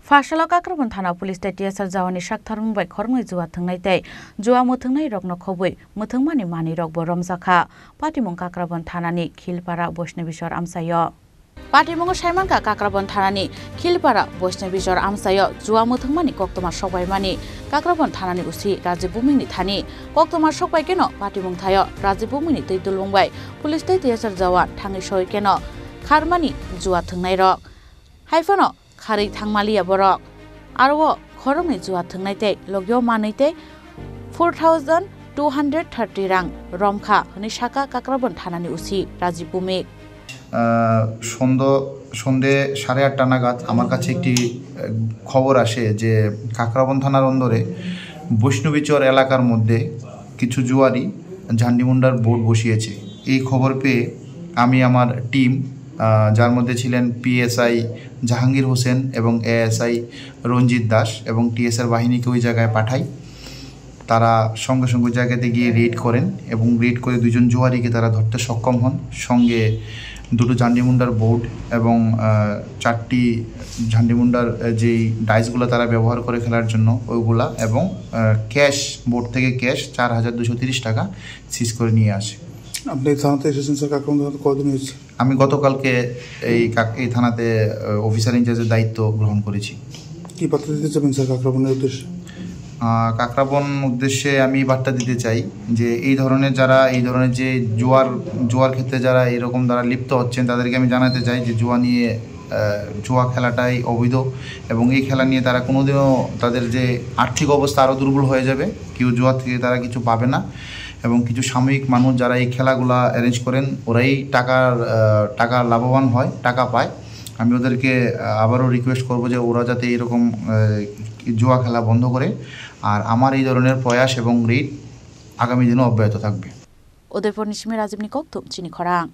Fashala Kakrabon Thana Police TSR Zawani Shaktharung by Kormui Jua Tungai Day, Jua Mutungai Rogno Kobui, Mutungmani Mani Rogbo Romzaka, Patimung Kakrabon Thanani, Kilpara, Boshnevishor Amsayo. Patimung Shaimanka Kakrabon Thanani, Kilpara, Boshnevishor Amsayo, Jua Mutungmani Koktoma Shobai Mani, Kakrabon Thanani Usi, Rajibumini Thani, Koktoma Shobai Keno, Patimung Tayo, Rajibumini Titulungbai, Police TSR Zawan, Tangi Shoy Keno, Karmani, Jua Tungai Rog, Haifono. Khari thangmalia borok arwo khoromni juwa thungnai logyo manaite 4230 rang romkha honi shaka kakrabon thanani usi Rajiv Bhumik সন্ধে 8:30 নাগাদ আমার কাছে একটি খবর আসে যে কাকরাবন থানার অন্দরে বৈষ্ণবীচর এলাকার মধ্যে কিছু জুয়ারি ঝান্ডিমুন্ডার বোর্ড বসিয়েছে। এই খবর পেয়ে আমি আমার টিম যার মধ্যে ছিলেন পিএসআই জাহাঙ্গীর হোসেন এবং এএসআই রঞ্জিত দাস এবং টিএসআর বাহিনীকে ওই জায়গায় পাঠাই। তারা সঙ্গে সঙ্গে জায়গাতে গিয়ে রেড করেন এবং রেড করে দুজন জুয়ারিকে তারা ধরতে সক্ষম হন। সঙ্গে দুটো ঝান্ডিমুন্ডার বোর্ড এবং 4টি ঝান্ডিমুন্ডার যেই ডাইসগুলো তারা ব্যবহার করে খেলার জন্য ওইগুলা এবং ক্যাশ বোর্ড থেকে ক্যাশ 4230 টাকা সিজ করে নিয়ে আসে। আপনি থানাতে এসেছেন স্যার? কাকরাবন থানাতে কতদিন হয়েছে? আমি গতকালকে এই থানাতে অফিসার ইনচার্জের দায়িত্ব গ্রহণ করেছি। কি বার্তা দিতে চাবেন স্যার কাকরাবনের উদ্দেশ্যে? কাকরাবন উদ্দেশ্যে আমি বার্তা দিতে চাই যে এই ধরনের যে জুয়ার ক্ষেত্রে যারা এরকম দ্বারা লিপ্ত হচ্ছেন তাদেরকে আমি জানাতে চাই যে জুয়া খেলাটাই অবৈধ এবং এই খেলা নিয়ে তারা কোনোদিনও তাদের যে আর্থিক অবস্থা আরও দুর্বল হয়ে যাবে। কেউ জুয়া থেকে তারা কিছু পাবে না এবং কিছু সাময়িক মানুষ যারা এই খেলাগুলা অ্যারেঞ্জ করেন ওরাই টাকা লাভবান হয়, টাকা পায়। আমি ওদেরকে আবারও রিকোয়েস্ট করব যে ওরা যাতে এরকম জুয়া খেলা বন্ধ করে। আর আমার এই ধরনের প্রয়াস এবং রেড আগামী দিনও অব্যাহত থাকবে। উদয়পুর নিশিমে রাজীব নিকক চিনি খরাং।